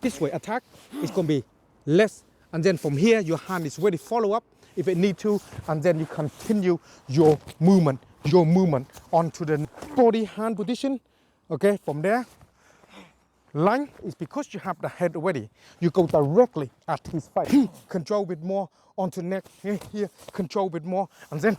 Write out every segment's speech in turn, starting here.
This way attack, it's going to be less. And then from here, your hand is ready to follow up if it need to. And then you continue your movement onto the body hand position. Okay, from there, line is because you have the head already. You go directly at his face. Control a bit more onto neck, here, control a bit more. And then,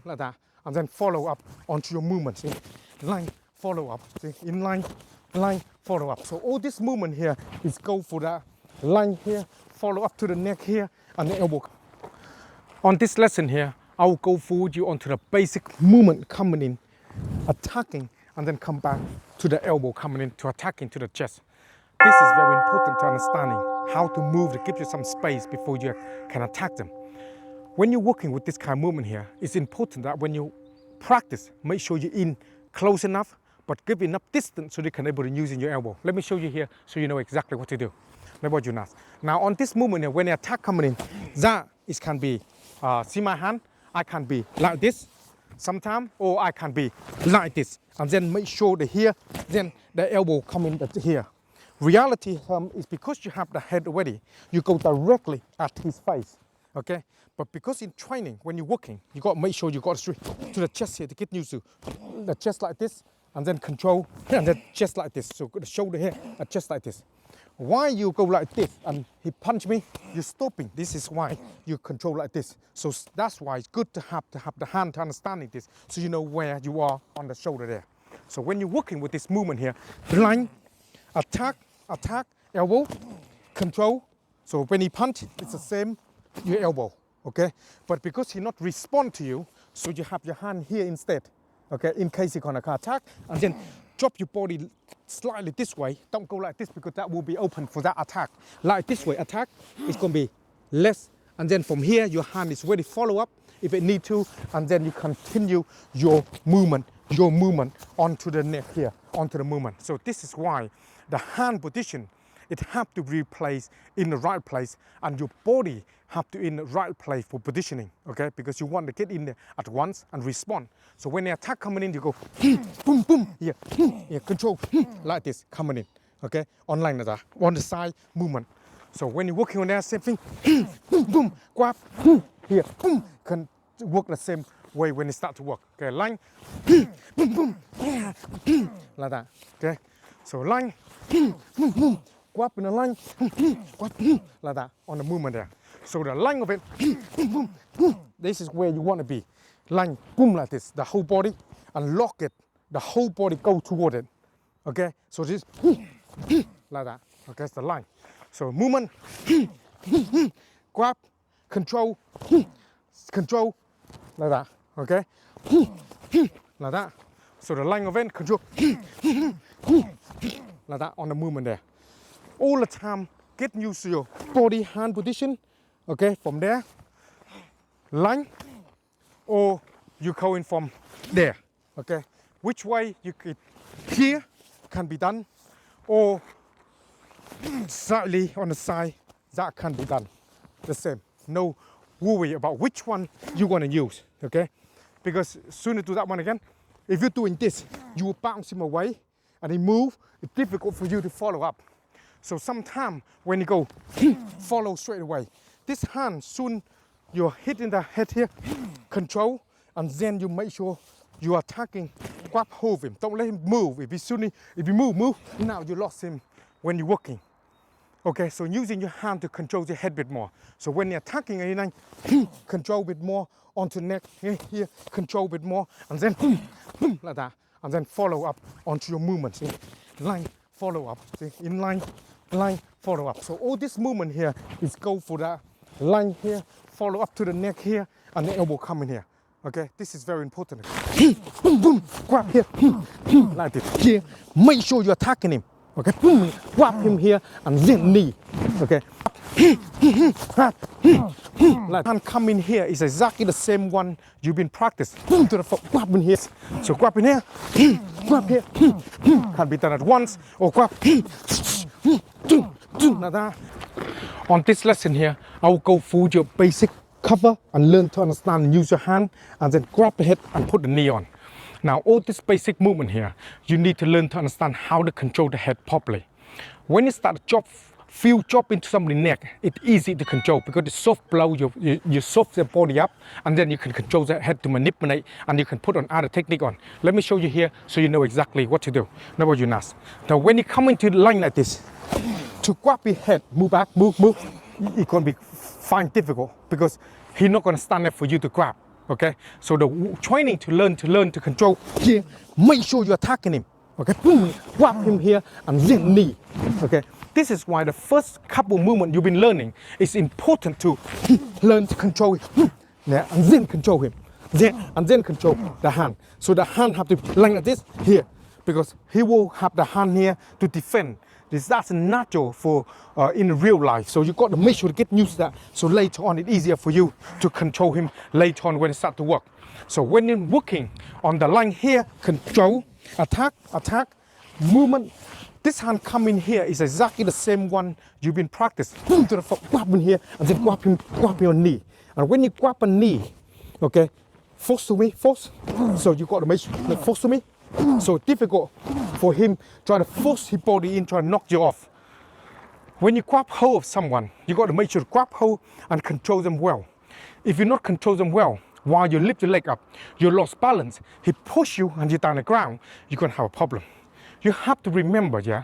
like that. And then follow up onto your movement. See? Line, follow up. See? In line, follow up. So all this movement here is go for that line here, follow up to the neck here, and the elbow. On this lesson here, I will go forward you onto the basic movement coming in, attacking, and then come back to the elbow coming in to attacking to the chest. This is very important to understanding how to move to give you some space before you can attack them. When you're working with this kind of movement here, it's important that when you practice, make sure you're in close enough, but give enough distance so you can able to use in your elbow. Let me show you here so you know exactly what to do. Now on this movement here, when the attack coming in, that is can be, see my hand? I can be like this sometimes, or I can be like this. And then make sure that here, then the elbow come in here. Reality is because you have the head already, you go directly at his face, okay? But because in training, when you're working, you got to make sure you got straight to the chest here to get used to the chest like this, and then control, and then chest like this. So the shoulder here, a chest like this. Why you go like this and he punch me, you're stopping. This is why you control like this. So that's why it's good to have the hand to understanding this, so you know where you are on the shoulder there. So when you're working with this movement here, line, attack, elbow, control. So when he punch, it's the same, your elbow, okay? But because he not respond to you, so you have your hand here instead, okay? In case he gonna attack, and then drop your body slightly this way. Don't go like this because that will be open for that attack. Like this way, attack, it's gonna be less. And then from here, your hand is ready to follow up if it need to, and then you continue your movement onto the neck here, onto the movement. So this is why the hand position, it have to be placed in the right place, and your body have to in the right place for positioning, okay? Because you want to get in there at once and respond. So when the attack coming in, you go boom, boom, here, control, like this, coming in, okay? Online on the side movement. So when you're working on that, same thing, boom, boom, grab, here, boom, can work the same way when it start to work, okay? Line, boom, boom, like that, okay? So line, boom, boom, grab in the line, like that, on the movement there. So the line of it, this is where you want to be. Line, boom, like this, the whole body, and lock it, the whole body go toward it, okay? So this, like that, okay, it's the line. So movement, grab, control, like that, okay? Like that. So the line of it, control, like that on the movement there. All the time, get used to your body hand position, okay? From there, line, or you go in from there, okay? Which way you could, here can be done, or slightly on the side, that can be done. The same, no worry about which one you want to use, okay? Because sooner do that one again, if you're doing this, you will bounce him away, and he move, it's difficult for you to follow up. So sometimes when you go, follow straight away. This hand, soon you're hitting the head here, control, and then you make sure you're attacking, grab hold of him. Don't let him move. If you move, now you lost him when you're working. Okay, so using your hand to control the head a bit more. So when you're attacking anything, control a bit more onto neck, here, control a bit more, and then like that, and then follow up onto your movement. See? Line, follow up, see? In line, follow up. So all this movement here is go for that line here, follow up to the neck here, and the elbow coming here. Okay, this is very important. Boom, boom, grab here, like this. Here, make sure you're attacking him. Okay, boom, grab him here, and then knee. Okay, like hand come in here is exactly the same one you've been practicing. Boom to the foot, grab in here. So grab in here, grab here. Can be done at once, or grab. Like that. On this lesson here, I will go through your basic cover and learn to understand and use your hand, and then grab the head and put the knee on. Now all this basic movement here, you need to learn to understand how to control the head properly. When you start feel chop into somebody's neck, it's easy to control because the soft blow, you soft the body up, and then you can control the head to manipulate, and you can put on other technique on. Let me show you here so you know exactly what to do. Now what you know. Now when you come into the line like this, to grab your head, move back, move, it's gonna be fine difficult because he's not gonna stand there for you to grab. Okay, so the training to learn to control here, make sure you're attacking him. Okay, boom, grab him here and then knee. Okay, this is why the first couple movement you've been learning is important to learn to control him. Yeah, and then control him. And then control the hand. So the hand have to be like this here, because he will have the hand here to defend. That's natural for in real life. So you got to make sure to get used to that. So later on, it's easier for you to control him later on when it starts to work. So when you're working on the line here, control, attack, movement. This hand coming here is exactly the same one you've been practicing. Boom to the front, grab in here, and then grab your knee. And when you grab a knee, okay, force to me, force. So you got to make sure, like, force to me. So difficult for him trying to force his body in, trying to knock you off. When you grab hold of someone, you got to make sure to grab hold and control them well. If you not control them well, while you lift your leg up, you lost balance. He push you and you're down the ground, you're gonna have a problem. You have to remember, yeah,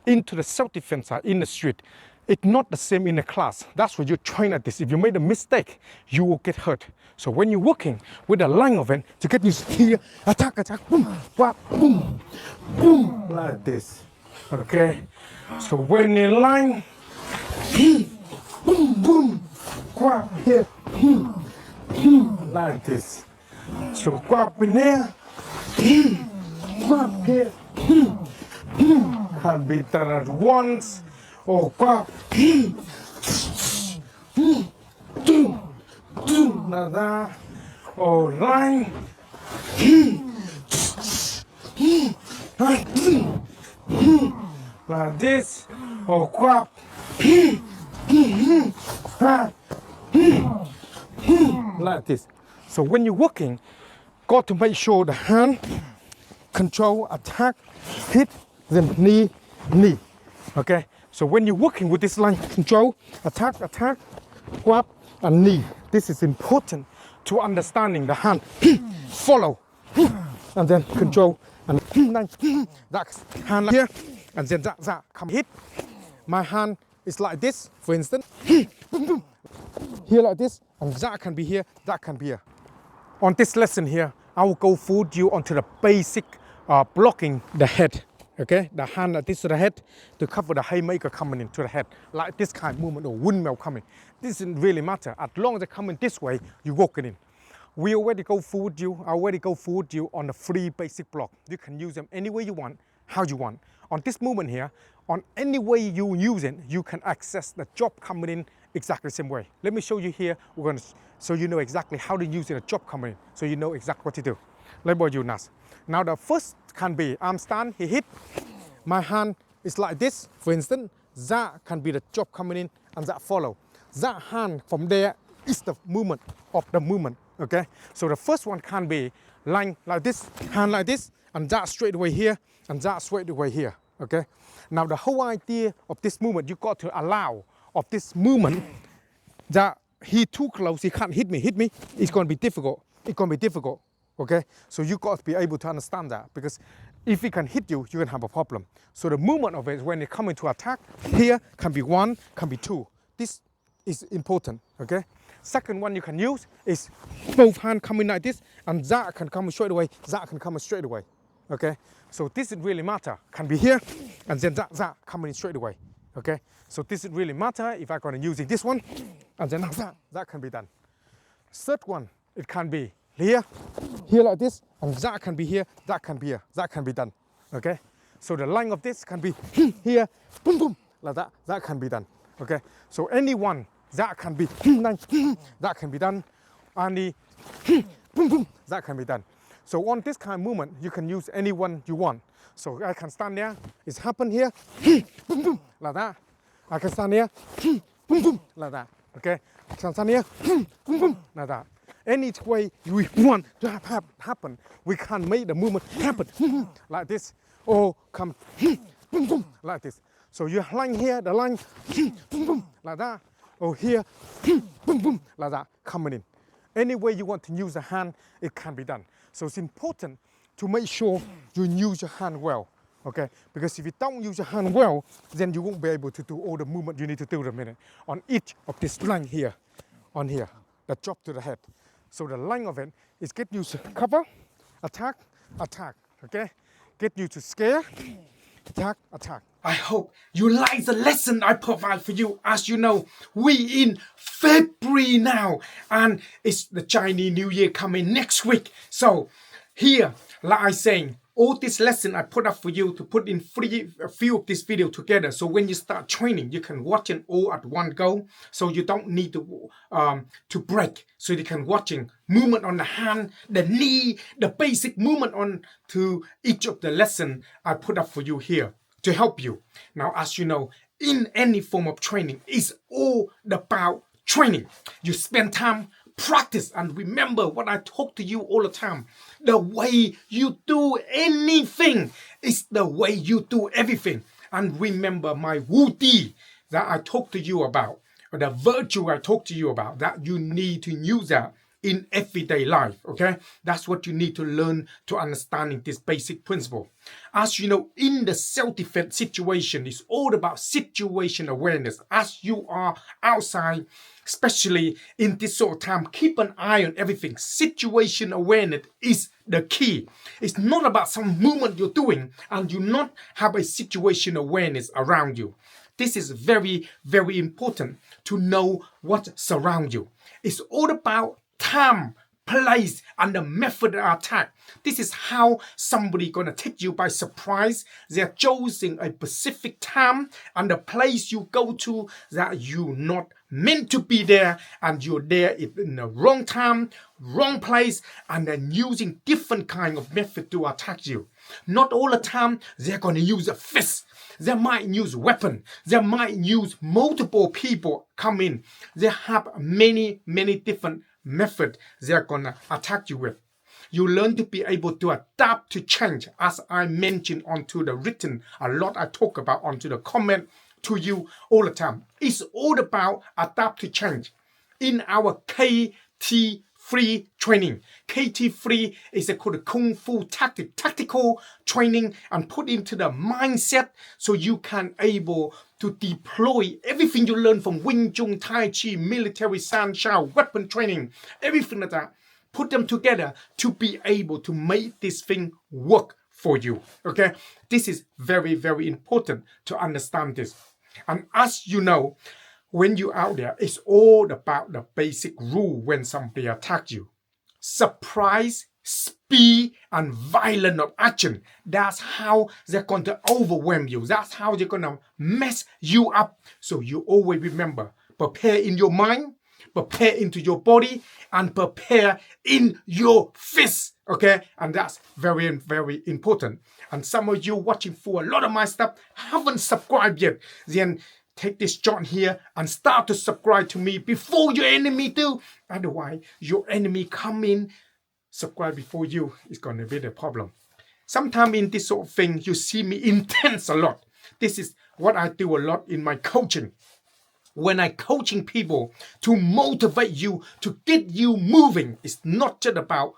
into the self-defense side, in the street, it's not the same in the class. That's where you train at this. If you made a mistake, you will get hurt. So when you're working with the line of it, to get used here, attack, boom, whap, boom, boom, like this. Okay? So when you line, boom, boom, grab here, like this. So grab in there, grab here, can be done at once, or grab, like that, or line, like this, or grab, like this. So when you're working, got to make sure the hand, control, attack, hit, then knee. Okay? So when you're working with this line, control, attack, grab, and knee. This is important to understanding the hand. Follow, and then control, and that hand here, and then that come hit. My hand is like this, for instance. Here like this, and that can be here, that can be here. On this lesson here, I will go through you onto the basic blocking the head. Okay, the hand like this to the head to cover the haymaker coming into the head, like this kind of movement or windmill coming. This doesn't really matter. As long as they come in this way, you walk it in. We already go through you. I already go through you on the 3 basic block. You can use them any way you want, how you want. On this movement here, on any way you use it, you can access the job coming in exactly the same way. Let me show you here. We're going to, so you know exactly how to use it, a job coming in, so you know exactly what to do. Let me show you now. Now the first can be arm stand, he hit. My hand is like this, for instance. That can be the job coming in and that follow. That hand from there is the movement of the movement, okay? So the first one can be line like this, hand like this, and that straight away here, and that straight away here, okay? Now the whole idea of this movement, you got to allow of this movement that he too close, he can't hit me, it's gonna be difficult. It's gonna be difficult. Okay, so you got to be able to understand that, because if he can hit you, you're gonna have a problem. So the movement of it, when they come into attack, here can be 1, can be 2. This is important, okay? Second one you can use is both hands coming like this, and that can come straight away, that can come straight away, okay? So this doesn't really matter, can be here, and then that coming in straight away, okay? So this doesn't really matter if I'm gonna using this one, and then that can be done. Third one, it can be here like this, and that can be here, that can be here, that can be done, okay? So the line of this can be here, boom, boom, like that can be done, okay? So any one, that can be that can be done, and the boom, boom, that can be done. So on this kind of movement, you can use any one you want. So I can stand there, it's happen here, boom, boom, like that. I can stand here, boom, boom, like that, okay? I can stand here, boom, boom, like that. Any way we want to have happen, we can make the movement happen like this, or come boom, boom, like this. So you're lying here, the line, boom, boom, like that. Or here, boom, boom, like that, coming in. Any way you want to use the hand, it can be done. So it's important to make sure you use your hand well, okay? Because if you don't use your hand well, then you won't be able to do all the movement you need to do in a minute on each of this line here, on here, that drop to the head. So the line of it is get you to cover, attack, attack, okay? Get you to scare, attack, attack. I hope you like the lesson I provide for you. As you know, we in February now, and it's the Chinese New Year coming next week. So here, like I saying, all this lesson I put up for you to put in a few of this video together. So when you start training, you can watch it all at one go. So you don't need to break. So you can watching movement on the hand, the knee, the basic movement on to each of the lesson I put up for you here to help you. Now, as you know, in any form of training, it's all about training. You spend time, practice, and remember what I talk to you all the time. The way you do anything is the way you do everything. And remember my WuDe that I talk to you about, or the virtue I talk to you about, that you need to use that in everyday life, okay? That's what you need to learn to understanding this basic principle. As you know, in the self-defense situation, it's all about situation awareness. As you are outside, especially in this sort of time, keep an eye on everything. Situation awareness is the key. It's not about some movement you're doing and you not have a situation awareness around you. This is very, very important to know what surrounds you. It's all about time, place, and the method of attack. This is how somebody gonna take you by surprise. They're choosing a specific time and the place you go to that you're not meant to be there, and you're there in the wrong time, wrong place, and then using different kind of method to attack you. Not all the time they're gonna use a fist. They might use weapon. They might use multiple people come in. They have many, many different method they're gonna attack you with. You learn to be able to adapt to change, as I mentioned onto the written, a lot I talk about onto the comment to you all the time. It's all about adapt to change. In our KT3 training, KT3 is called Kung Fu tactical training, and put into the mindset so you can able to deploy everything you learn from Wing Chun, Tai Chi, military, Sanshao, weapon training, everything like that. Put them together to be able to make this thing work for you. Okay? This is very, very important to understand this. And as you know, when you're out there, it's all about the basic rule when somebody attacks you. Surprise, speed, and violent of action. That's how they're going to overwhelm you. That's how they're going to mess you up. So you always remember, prepare in your mind, prepare into your body, and prepare in your fist. Okay? And that's very, very important. And some of you watching for a lot of my stuff haven't subscribed yet. Then take this John here and start to subscribe to me before your enemy do. Otherwise, your enemy come in, subscribe before you. It's going to be the problem. Sometimes in this sort of thing, you see me intense a lot. This is what I do a lot in my coaching. When I coaching people to motivate you, to get you moving, it's not just about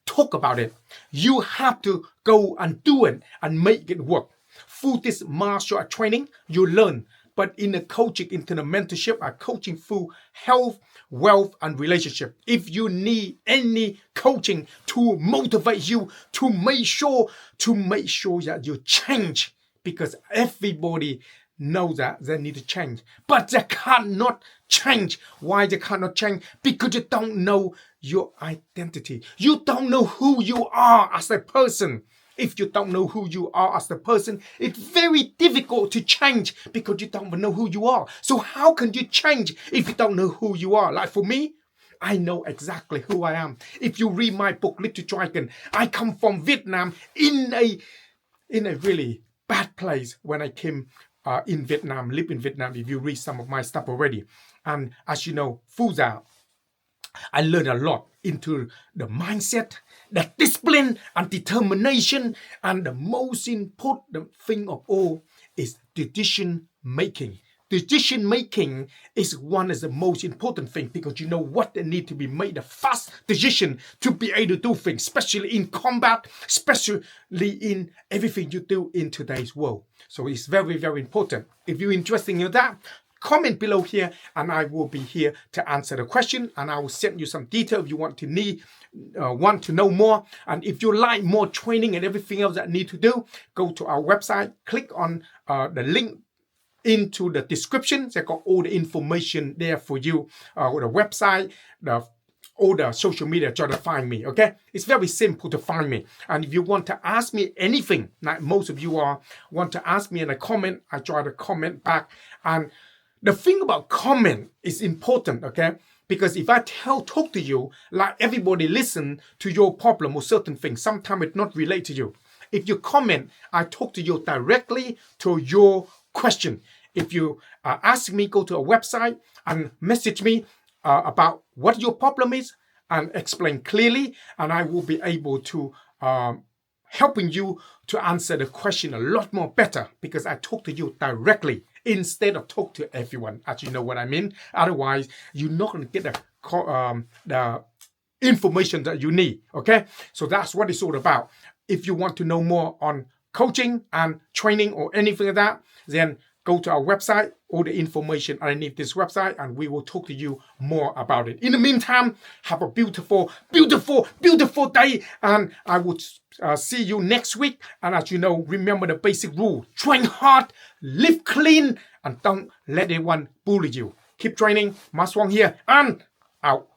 talk about it. You have to go and do it and make it work. Through this martial art training, you learn. But in the coaching, into the mentorship, I'm coaching through health, wealth, and relationship. If you need any coaching to motivate you, to make sure that you change, because everybody knows that they need to change, but they cannot change. Why they cannot change? Because you don't know your identity. You don't know who you are as a person. If you don't know who you are as a person, it's very difficult to change because you don't know who you are. So how can you change if you don't know who you are? Like for me, I know exactly who I am. If you read my book, Little Dragon, I come from Vietnam in a really bad place when I came in Vietnam, live in Vietnam, if you read some of my stuff already. And as you know, through that, I learned a lot into the mindset, the discipline and determination, and the most important thing of all is decision making. Decision making is one of the most important things because you know what they need to be made a fast decision to be able to do things, especially in combat, especially in everything you do in today's world. So it's very, very important. If you're interested in that, comment below here and I will be here to answer the question, and I will send you some detail if you want to know more. And if you like more training and everything else that you need to do, go to our website, click on the link into the description. They got all the information there for you, the website, all the social media, try to find me. Okay, it's very simple to find me. And if you want to ask me anything, like most of you want to ask me in a comment, I try to comment back. And the thing about comment is important, okay? Because if I talk to you, like everybody listen to your problem or certain things, sometimes it's not relate to you. If you comment, I talk to you directly to your question. If you ask me, go to a website and message me about what your problem is and explain clearly, and I will be able to helping you to answer the question a lot more better because I talk to you directly instead of talk to everyone, as you know what I mean. Otherwise, you're not going to get the information that you need, okay? So that's what it's all about. If you want to know more on coaching and training or anything like that, then go to our website, all the information underneath this website, and we will talk to you more about it. In the meantime, have a beautiful, beautiful, beautiful day, and I will see you next week. And as you know, remember the basic rule: train hard, live clean, and don't let anyone bully you. Keep training. Mas Wong here, and out.